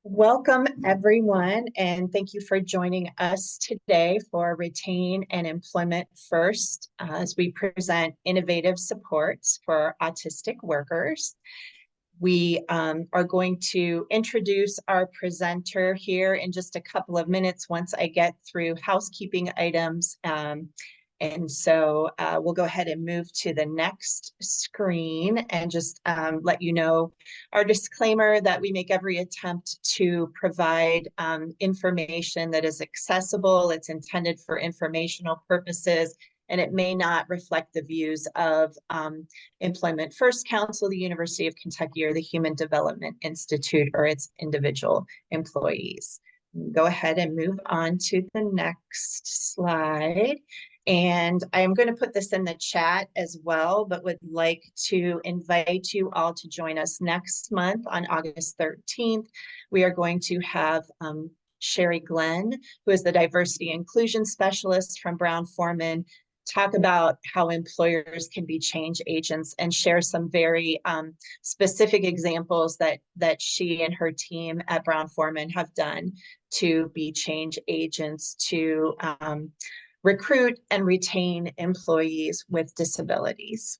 Welcome, everyone, and thank you for joining us today for Retain and Employment First as we present innovative supports for autistic workers. We are going to introduce our presenter here in just a couple of minutes once I get through housekeeping items. We'll go ahead and move to the next screen and just let you know our disclaimer that we make every attempt to provide information that is accessible. It's intended for informational purposes, and it may not reflect the views of Employment First Council, the University of Kentucky, or the Human Development Institute, or its individual employees. Go ahead and move on to the next slide. And I'm going to put this in the chat as well, but would like to invite you all to join us next month on August 13th. We are going to have Sherry Glenn, who is the Diversity Inclusion Specialist from Brown-Forman, talk about how employers can be change agents and share some very specific examples that she and her team at Brown-Forman have done to be change agents to recruit and retain employees with disabilities.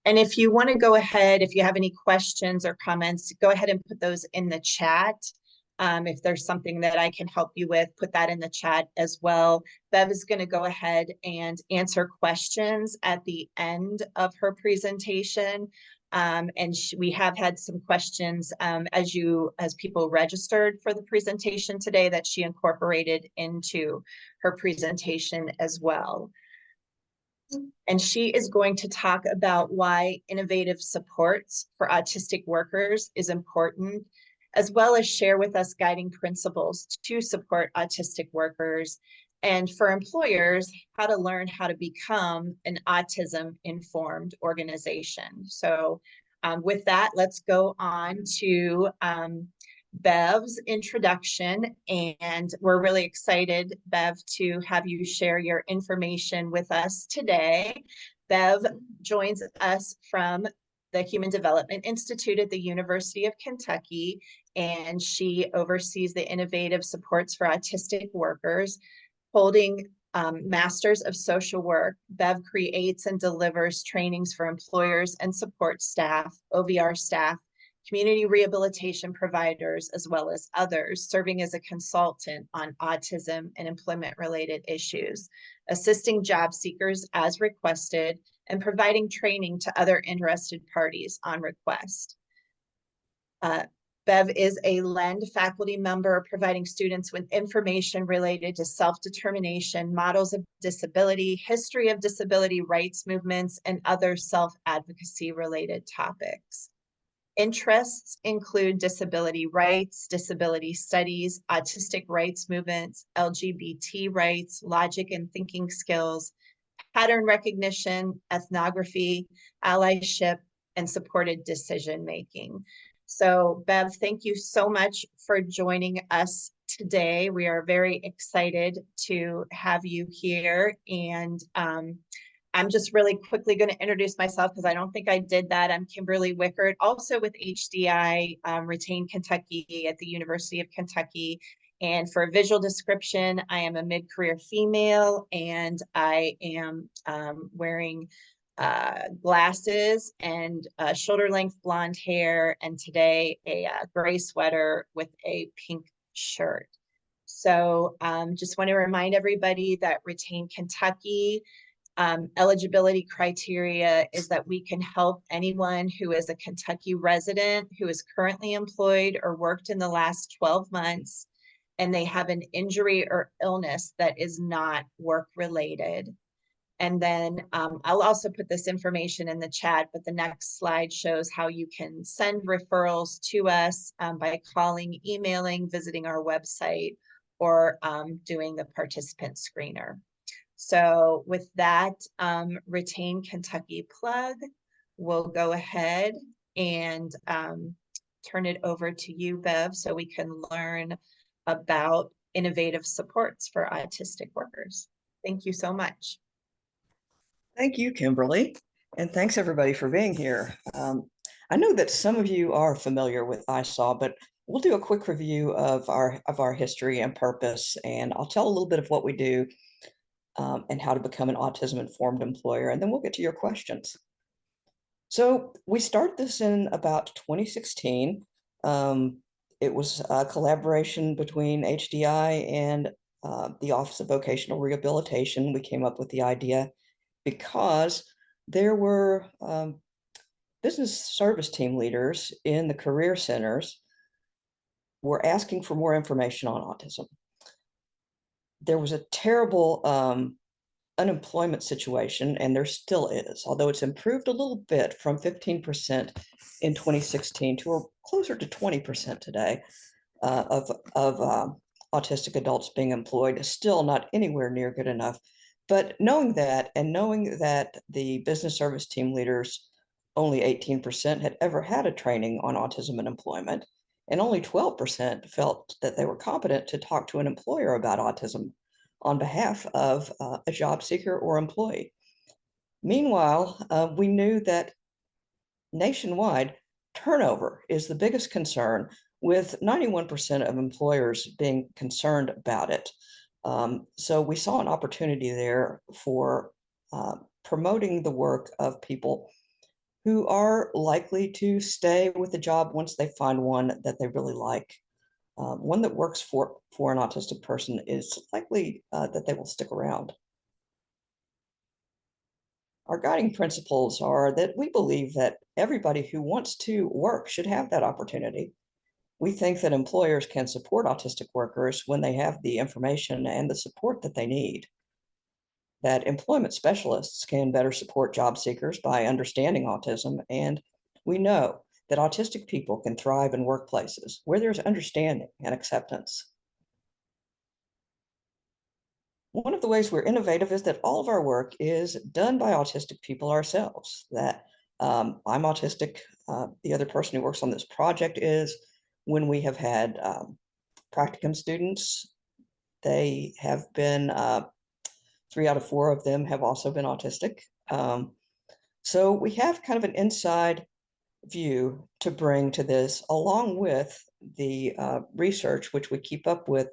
And if you want to go ahead, if you have any questions or comments, go ahead and put those in the chat. If there's something that I can help you with, put that in the chat as well. Bev is going to go ahead and answer questions at the end of her presentation. We have had some questions as people registered for the presentation today that she incorporated into her presentation as well. And she is going to talk about why innovative supports for autistic workers is important, as well as share with us guiding principles to support autistic workers, and for employers, how to learn how to become an autism-informed organization. So with that, let's go on to Bev's introduction, and we're really excited, Bev, to have you share your information with us today. Bev joins us from the Human Development Institute at the University of Kentucky, and she oversees the innovative supports for autistic workers. Holding Masters of Social Work, Bev creates and delivers trainings for employers and support staff, OVR staff, community rehabilitation providers, as well as others, serving as a consultant on autism and employment-related issues, assisting job seekers as requested, and providing training to other interested parties on request. Bev is a LEND faculty member, providing students with information related to self-determination, models of disability, history of disability rights movements, and other self-advocacy related topics. Interests include disability rights, disability studies, autistic rights movements, LGBT rights, logic and thinking skills, pattern recognition, ethnography, allyship, and supported decision-making. So Bev, thank you so much for joining us today. We are very excited to have you here. And I'm just really quickly going to introduce myself because I don't think I did that. I'm Kimberly Wickert, also with HDI, Retain Kentucky at the University of Kentucky. And for a visual description, I am a mid-career female, and I am wearing glasses and shoulder-length blonde hair, and today a gray sweater with a pink shirt. So just want to remind everybody that Retain Kentucky eligibility criteria is that we can help anyone who is a Kentucky resident who is currently employed or worked in the last 12 months, and they have an injury or illness that is not work-related. And then I'll also put this information in the chat, but the next slide shows how you can send referrals to us by calling, emailing, visiting our website, or doing the participant screener. So with that Retain Kentucky plug, we'll go ahead and turn it over to you, Bev, so we can learn about innovative supports for autistic workers. Thank you so much. Thank you, Kimberly, and thanks everybody for being here. I know that some of you are familiar with ISAW, but we'll do a quick review of our history and purpose, and I'll tell a little bit of what we do and how to become an autism-informed employer, and then we'll get to your questions. So we started this in about 2016. It was a collaboration between HDI and the Office of Vocational Rehabilitation. We came up with the idea because there were business service team leaders in the career centers were asking for more information on autism. There was a terrible unemployment situation, and there still is, although it's improved a little bit from 15% in 2016 to closer to 20% today of autistic adults being employed. Is still not anywhere near good enough. But knowing that, and knowing that the business service team leaders, only 18% had ever had a training on autism and employment, and only 12% felt that they were competent to talk to an employer about autism on behalf of a job seeker or employee. Meanwhile, we knew that nationwide, turnover is the biggest concern, with 91% of employers being concerned about it. So we saw an opportunity there for promoting the work of people who are likely to stay with the job once they find one that they really like. One that works for an autistic person is likely that they will stick around. Our guiding principles are that we believe that everybody who wants to work should have that opportunity. We think that employers can support autistic workers when they have the information and the support that they need. That employment specialists can better support job seekers by understanding autism, and we know that autistic people can thrive in workplaces where there's understanding and acceptance. One of the ways we're innovative is that all of our work is done by autistic people ourselves. That I'm autistic, the other person who works on this project is. When we have had practicum students, they have been, 3 out of 4 of them have also been autistic. So we have kind of an inside view to bring to this, along with the research, which we keep up with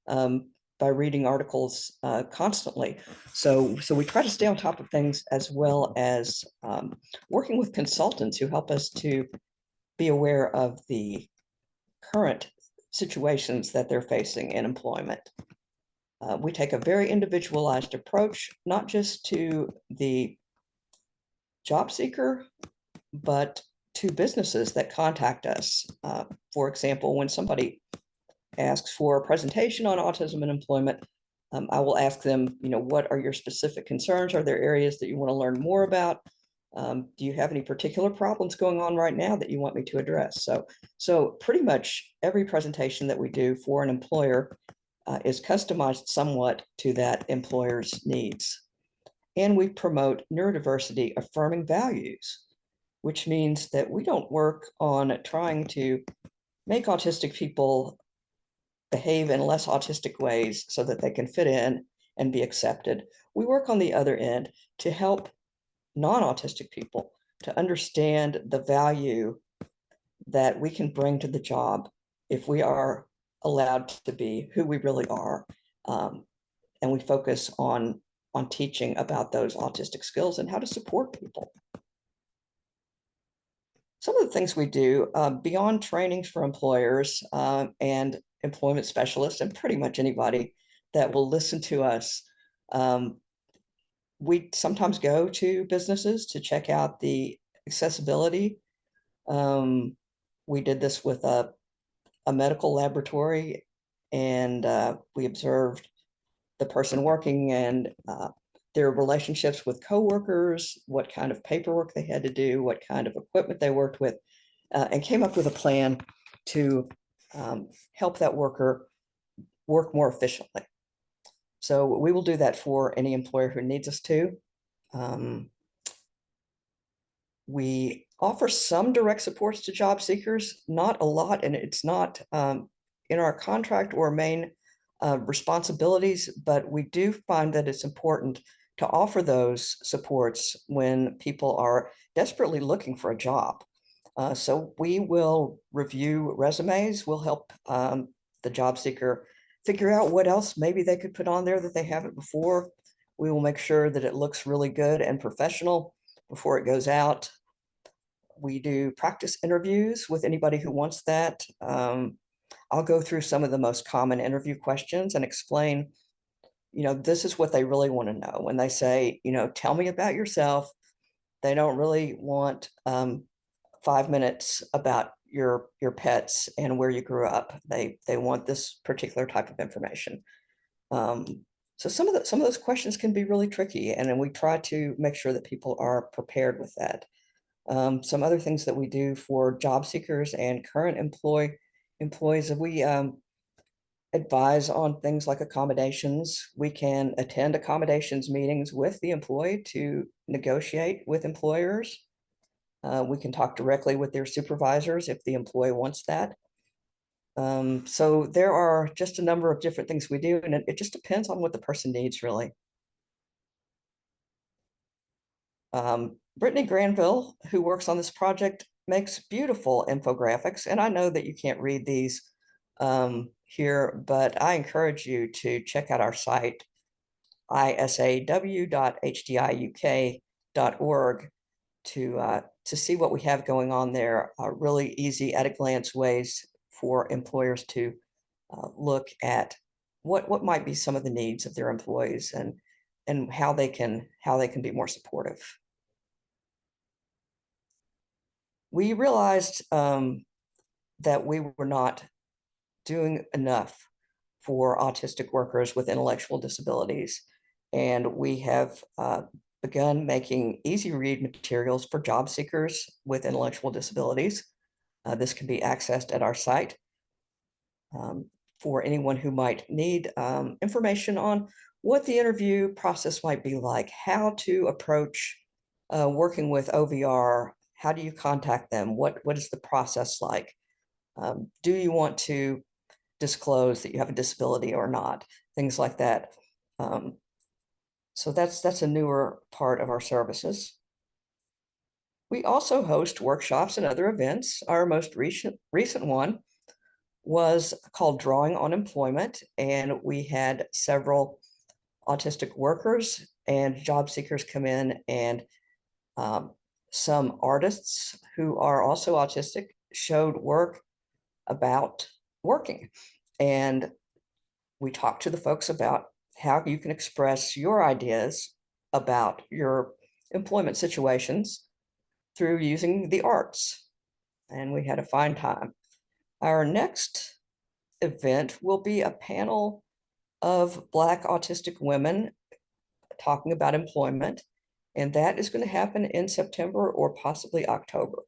by reading articles constantly. So we try to stay on top of things, as well as working with consultants who help us to be aware of the current situations that they're facing in employment. We take a very individualized approach, not just to the job seeker, but to businesses that contact us. For example, when somebody asks for a presentation on autism and employment, I will ask them, what are your specific concerns? Are there areas that you want to learn more about? Do you have any particular problems going on right now that you want me to address? So pretty much every presentation that we do for an employer is customized somewhat to that employer's needs. And we promote neurodiversity affirming values, which means that we don't work on trying to make autistic people behave in less autistic ways so that they can fit in and be accepted. We work on the other end to help non-autistic people to understand the value that we can bring to the job if we are allowed to be who we really are. And we focus on teaching about those autistic skills and how to support people. Some of the things we do beyond trainings for employers and employment specialists, and pretty much anybody that will listen to us, we sometimes go to businesses to check out the accessibility. We did this with a medical laboratory, and we observed the person working and their relationships with coworkers, what kind of paperwork they had to do, what kind of equipment they worked with, and came up with a plan to help that worker work more efficiently. So we will do that for any employer who needs us to. We offer some direct supports to job seekers, not a lot, and it's not in our contract or main responsibilities, but we do find that it's important to offer those supports when people are desperately looking for a job. So we will review resumes. We'll help the job seeker figure out what else maybe they could put on there that they haven't before. We will make sure that it looks really good and professional before it goes out. We do practice interviews with anybody who wants that. I'll go through some of the most common interview questions and explain, this is what they really want to know. When they say, tell me about yourself, they don't really want 5 minutes about your pets and where you grew up. They want this particular type of information. So some of those questions can be really tricky, and then we try to make sure that people are prepared with that. Some other things that we do for job seekers and current employees, we advise on things like accommodations. We can attend accommodations meetings with the employee to negotiate with employers. We can talk directly with their supervisors if the employee wants that. So there are just a number of different things we do, and it just depends on what the person needs, really. Brittany Granville, who works on this project, makes beautiful infographics, and I know that you can't read these here, but I encourage you to check out our site, isaw.hdIuk.org, to see what we have going on there. Really easy, at a glance ways for employers to look at what might be some of the needs of their employees and how they can be more supportive. We realized that we were not doing enough for autistic workers with intellectual disabilities, and we have begun making easy read materials for job seekers with intellectual disabilities. This can be accessed at our site. For anyone who might need information on what the interview process might be like, how to approach working with OVR, how do you contact them, what is the process like? Do you want to disclose that you have a disability or not? Things like that. So that's a newer part of our services. We also host workshops and other events. Our most recent one was called Drawing on Employment, and we had several autistic workers and job seekers come in, and some artists who are also autistic showed work about working. And we talked to the folks about how you can express your ideas about your employment situations through using the arts. And we had a fine time. Our next event will be a panel of Black autistic women talking about employment, and that is going to happen in September or possibly October.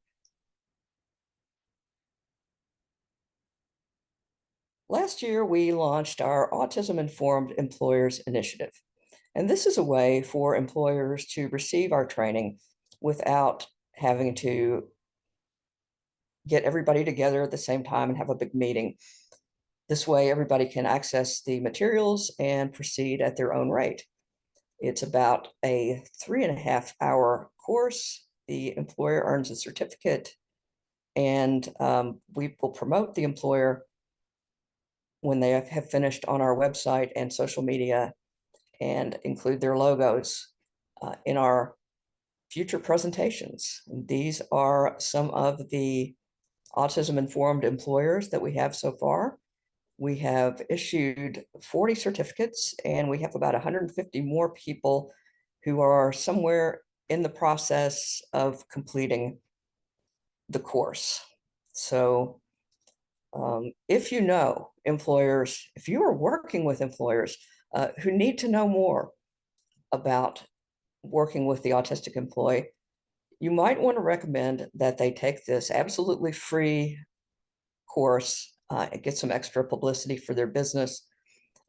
Last year, we launched our Autism Informed Employers Initiative, and this is a way for employers to receive our training without having to get everybody together at the same time and have a big meeting. This way, everybody can access the materials and proceed at their own rate. It's about a 3.5-hour course. The employer earns a certificate, and we will promote the employer when they have finished on our website and social media and include their logos in our future presentations. These are some of the autism-informed employers that we have so far. We have issued 40 certificates, and we have about 150 more people who are somewhere in the process of completing the course. So if you know employers, if you are working with employers who need to know more about working with the autistic employee, you might want to recommend that they take this absolutely free course and get some extra publicity for their business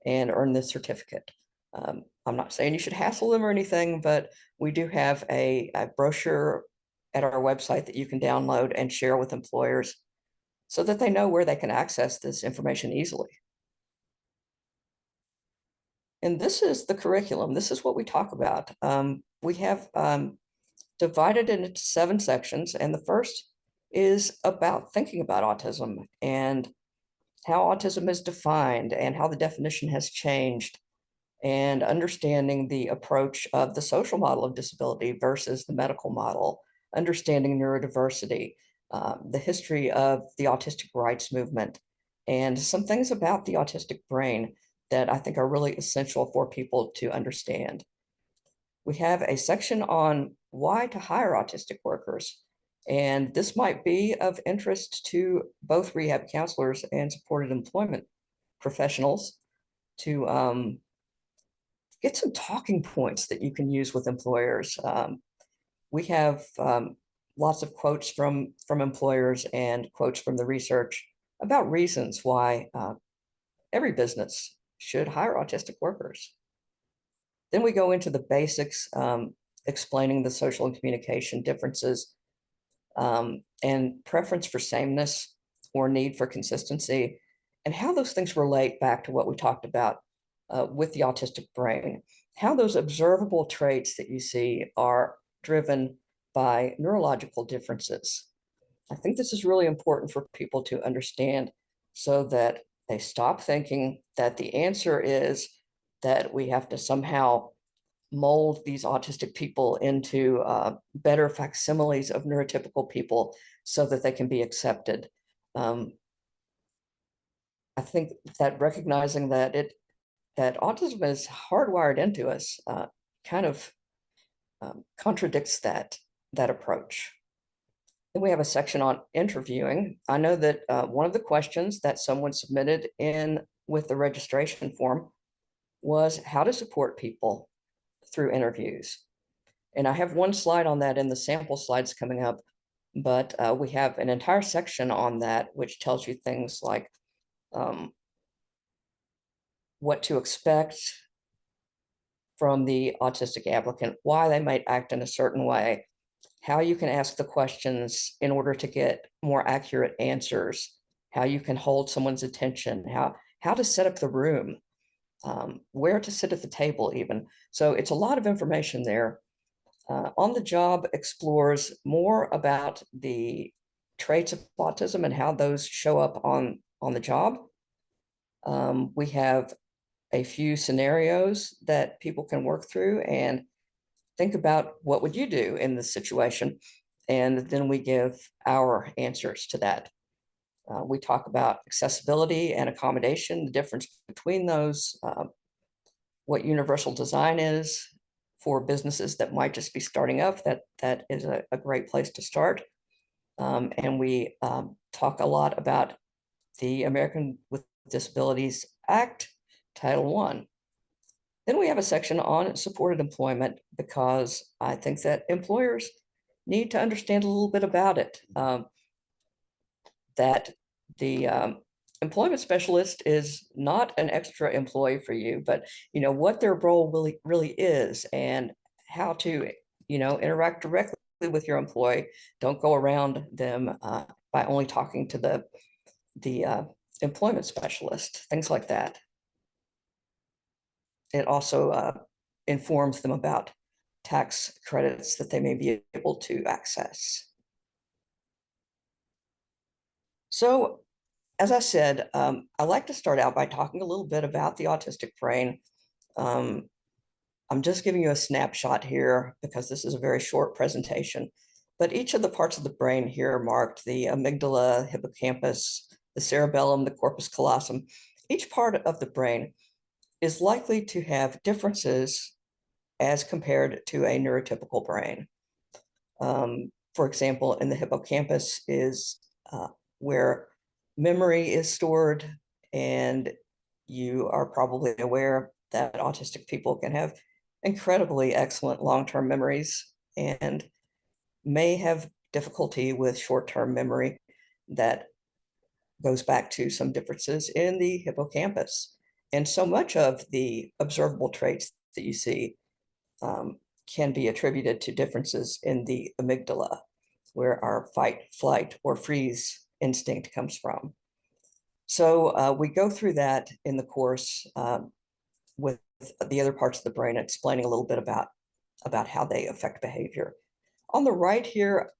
and earn this certificate. I'm not saying you should hassle them or anything, but we do have a brochure at our website that you can download and share with employers so that they know where they can access this information easily. And this is the curriculum. This is what we talk about. We have divided it into 7 sections, and the first is about thinking about autism and how autism is defined and how the definition has changed, and understanding the approach of the social model of disability versus the medical model, understanding neurodiversity, the history of the autistic rights movement, and some things about the autistic brain that I think are really essential for people to understand. We have a section on why to hire autistic workers, and this might be of interest to both rehab counselors and supported employment professionals to get some talking points that you can use with employers. We have lots of quotes from employers and quotes from the research about reasons why every business should hire autistic workers. Then we go into the basics, explaining the social and communication differences, and preference for sameness or need for consistency, and how those things relate back to what we talked about with the autistic brain, how those observable traits that you see are driven by neurological differences. I think this is really important for people to understand so that they stop thinking that the answer is that we have to somehow mold these autistic people into better facsimiles of neurotypical people so that they can be accepted. I think that recognizing that autism is hardwired into us kind of contradicts that approach. Then we have a section on interviewing. I know that one of the questions that someone submitted in with the registration form was how to support people through interviews. And I have one slide on that in the sample slides coming up, but we have an entire section on that, which tells you things like what to expect from the autistic applicant, why they might act in a certain way, how you can ask the questions in order to get more accurate answers, how you can hold someone's attention, how to set up the room, where to sit at the table even. So it's a lot of information there. On the Job explores more about the traits of autism and how those show up on the job. We have a few scenarios that people can work through and think about what would you do in this situation, and then we give our answers to that. We talk about accessibility and accommodation, the difference between those, what universal design is for businesses that might just be starting up. That is a great place to start. And we talk a lot about the American with Disabilities Act, Title I. Then we have a section on supported employment because I think that employers need to understand a little bit about it. That the employment specialist is not an extra employee for you, but what their role really is and how to interact directly with your employee. Don't go around them by only talking to the employment specialist, things like that. It also informs them about tax credits that they may be able to access. So, as I said, I like to start out by talking a little bit about the autistic brain. I'm just giving you a snapshot here because this is a very short presentation, but each of the parts of the brain here marked: the amygdala, hippocampus, the cerebellum, the corpus callosum. Each part of the brain is likely to have differences as compared to a neurotypical brain. For example, in the hippocampus is where memory is stored, and you are probably aware that autistic people can have incredibly excellent long-term memories and may have difficulty with short-term memory that goes back to some differences in the hippocampus. And so much of the observable traits that you see can be attributed to differences in the amygdala, where our fight, flight, or freeze instinct comes from. So we go through that in the course with the other parts of the brain, explaining a little bit about how they affect behavior. On the right here,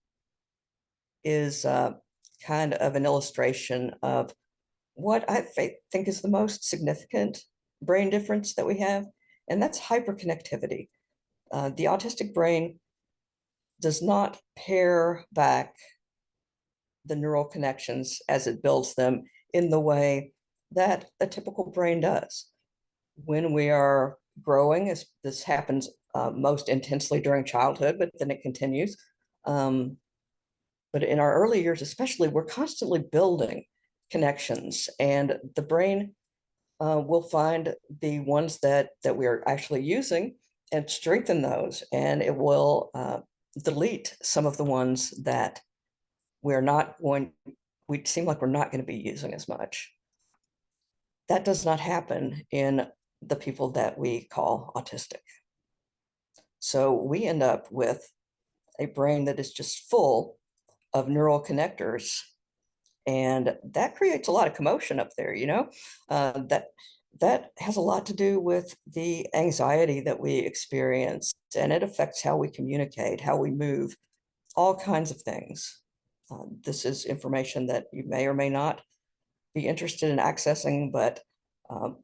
is kind of an illustration of what I think is the most significant brain difference that we have, and that's hyperconnectivity. The autistic brain does not pare back the neural connections as it builds them in the way that a typical brain does. When we are growing, as this happens most intensely during childhood, but then it continues. But in our early years, especially, we're constantly building connections, and the brain will find the ones that we are actually using and strengthen those, and it will delete some of the ones that we're not going, we seem like we're not going to be using as much. That does not happen in the people that we call autistic. So we end up with a brain that is just full of neural connectors, and that creates a lot of commotion up there, you know. That has a lot to do with the anxiety that we experience, and it affects how we communicate, how we move, all kinds of things. This is information that you may or may not be interested in accessing, but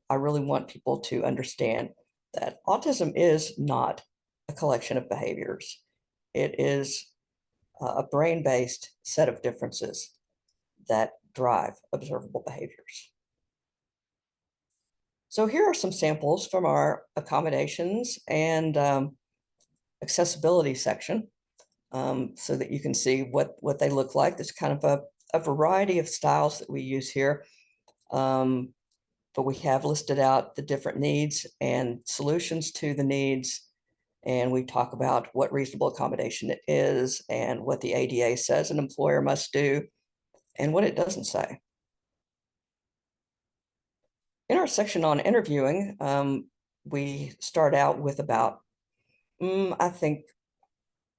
I really want people to understand that autism is not a collection of behaviors. It is a brain-based set of differences that drive observable behaviors. So here are some samples from our accommodations and accessibility section, so that you can see what they look like. There's kind of a variety of styles that we use here, but we have listed out the different needs and solutions to the needs, and we talk about what reasonable accommodation it is and what the ADA says an employer must do and what it doesn't say. In our section on interviewing, we start out with about, I think,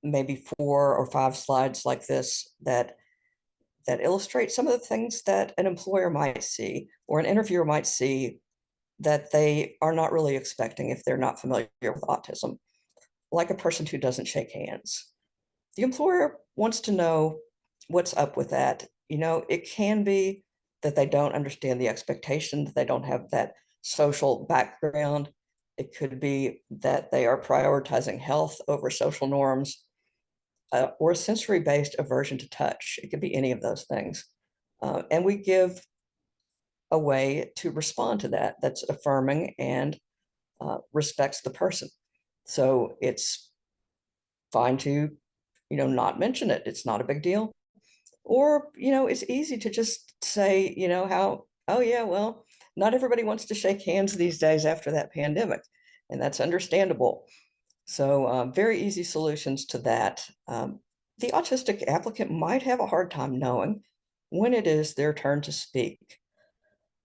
maybe 4 or 5 slides like this that illustrate some of the things that an employer might see or an interviewer might see that they are not really expecting if they're not familiar with autism, like a person who doesn't shake hands. The employer wants to know what's up with that. You know, it can be that they don't understand the expectation, that they don't have that social background. It could be that they are prioritizing health over social norms, or a sensory-based aversion to touch. It could be any of those things. And we give a way to respond to that that's affirming and respects the person. So it's fine to, not mention it. It's not a big deal. Or, it's easy to just say, oh yeah, well, not everybody wants to shake hands these days after that pandemic, and that's understandable. So very easy solutions to that. The autistic applicant might have a hard time knowing when it is their turn to speak.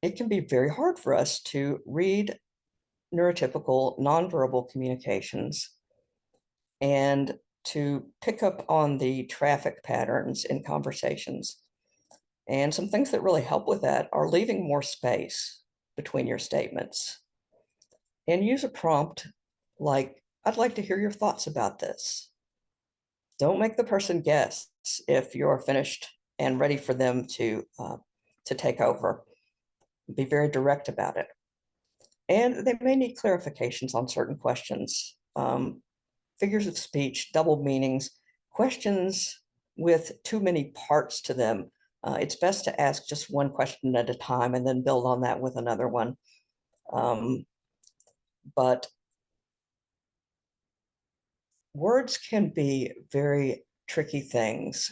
It can be very hard for us to read neurotypical nonverbal communications and to pick up on the traffic patterns in conversations. And some things that really help with that are leaving more space between your statements. And use a prompt like, I'd like to hear your thoughts about this. Don't make the person guess if you're finished and ready for them to take over. Be very direct about it. And they may need clarifications on certain questions. Figures of speech, double meanings, questions with too many parts to them. It's best to ask just one question at a time and then build on that with another one. But words can be very tricky things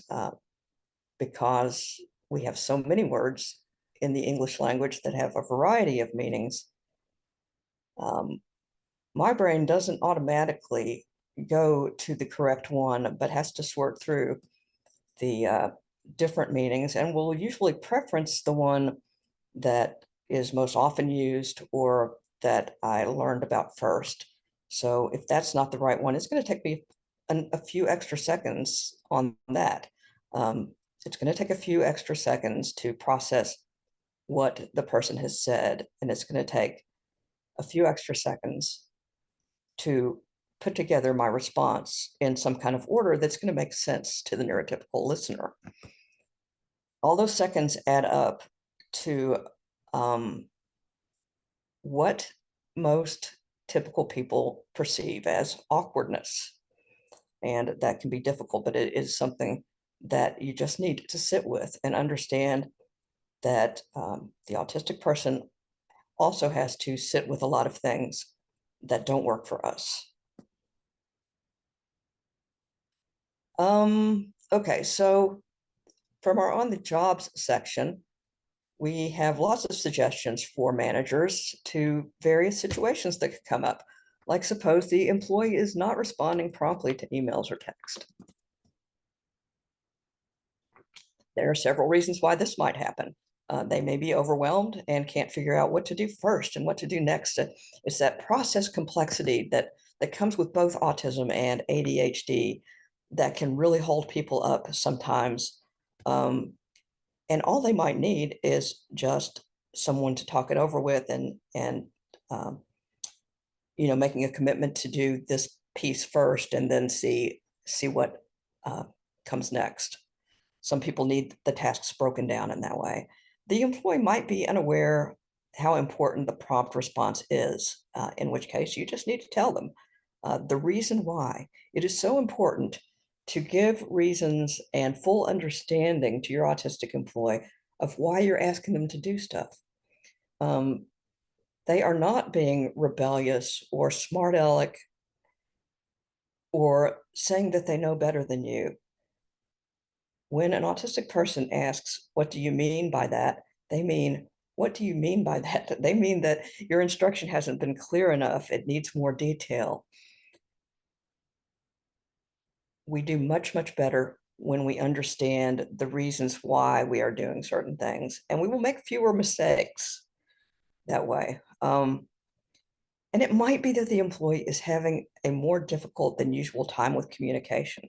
because we have so many words in the English language that have a variety of meanings. My brain doesn't automatically go to the correct one, but has to sort through the different meanings, and will usually preference the one that is most often used or that I learned about first. So if that's not the right one, it's going to take me a few extra seconds on that. It's going to take a few extra seconds to process what the person has said, and it's going to take a few extra seconds to put together my response in some kind of order that's going to make sense to the neurotypical listener. All those seconds add up to what most typical people perceive as awkwardness. And that can be difficult, but it is something that you just need to sit with and understand that the autistic person also has to sit with a lot of things that don't work for us. Okay, so from our on the jobs section, we have lots of suggestions for managers to various situations that could come up. Like suppose the employee is not responding promptly to emails or text. There are several reasons why this might happen. They may be overwhelmed and can't figure out what to do first and what to do next. It's that process complexity that comes with both autism and ADHD that can really hold people up sometimes. And all they might need is just someone to talk it over with and making a commitment to do this piece first and then see what comes next. Some people need the tasks broken down in that way. The employee might be unaware how important the prompt response is, in which case you just need to tell them the reason why. It is so important to give reasons and full understanding to your autistic employee of why you're asking them to do stuff. They are not being rebellious or smart aleck or saying that they know better than you. When an autistic person asks, what do you mean by that? They mean, what do you mean by that? They mean that your instruction hasn't been clear enough. It needs more detail. We do much, much better when we understand the reasons why we are doing certain things, and we will make fewer mistakes that way. And it might be that the employee is having a more difficult than usual time with communication.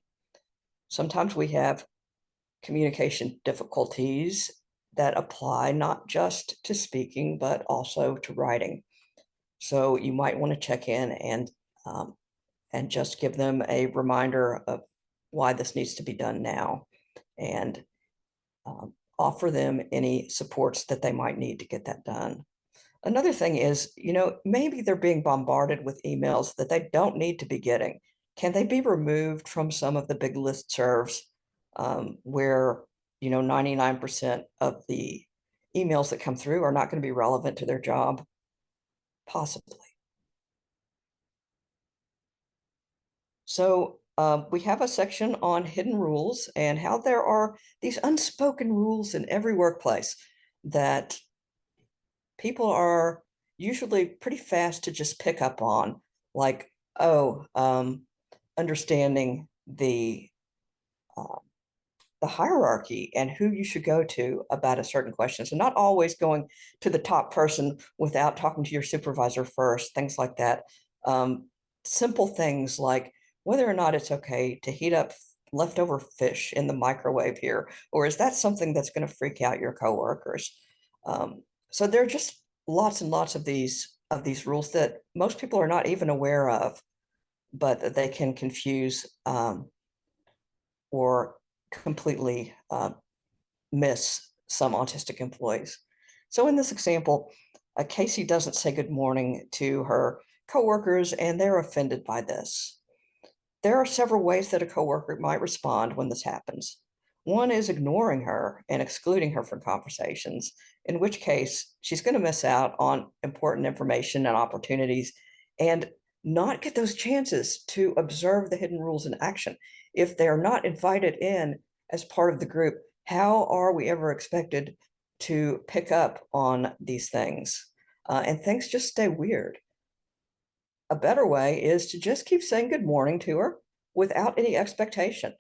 Sometimes we have communication difficulties that apply not just to speaking, but also to writing. So you might want to check in and just give them a reminder of why this needs to be done now, and offer them any supports that they might need to get that done. Another thing is, maybe they're being bombarded with emails that they don't need to be getting. Can they be removed from some of the big listservs where 99% of the emails that come through are not going to be relevant to their job? Possibly. So we have a section on hidden rules and how there are these unspoken rules in every workplace that people are usually pretty fast to just pick up on, like, understanding the hierarchy and who you should go to about a certain question. So not always going to the top person without talking to your supervisor first, things like that. Simple things like whether or not it's okay to heat up leftover fish in the microwave here, or is that something that's going to freak out your coworkers? So there are just lots and lots of these rules that most people are not even aware of, but that they can confuse or completely miss some autistic employees. So in this example, Casey doesn't say good morning to her coworkers, and they're offended by this. There are several ways that a coworker might respond when this happens. One is ignoring her and excluding her from conversations, in which case she's going to miss out on important information and opportunities and not get those chances to observe the hidden rules in action. If they're not invited in as part of the group, how are we ever expected to pick up on these things? And things just stay weird. A better way is to just keep saying good morning to her without any expectation.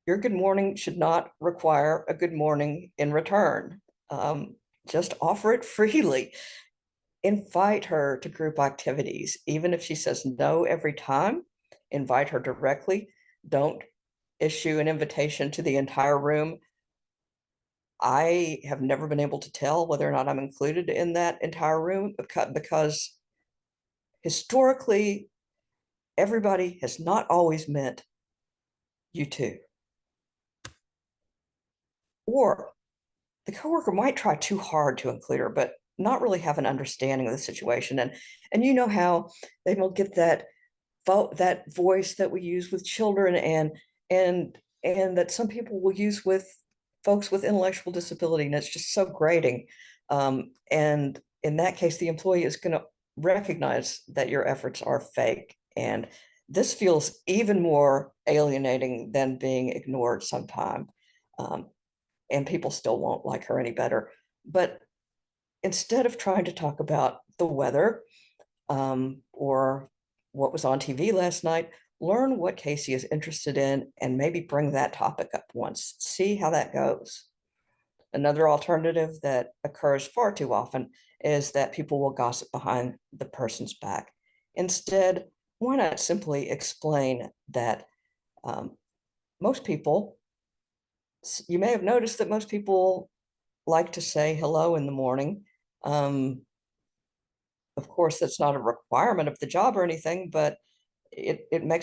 Your good morning should not require a good morning in return. Just offer it freely. Invite her to group activities. Even if she says no every time, invite her directly. Don't issue an invitation to the entire room. I have never been able to tell whether or not I'm included in that entire room because historically, everybody has not always meant you too. Or the coworker might try too hard to include her, but not really have an understanding of the situation. And you know how they will get that that voice that we use with children and that some people will use with folks with intellectual disability, and it's just so grating. And in that case, the employee is going to recognize that your efforts are fake. And this feels even more alienating than being ignored sometime. Um, and people still won't like her any better. But instead of trying to talk about the weather or what was on TV last night, learn what Casey is interested in and maybe bring that topic up once. See how that goes. Another alternative that occurs far too often is that people will gossip behind the person's back. Instead, why not simply explain that most people, you may have noticed that most people like to say hello in the morning. Of course, that's not a requirement of the job or anything, but it makes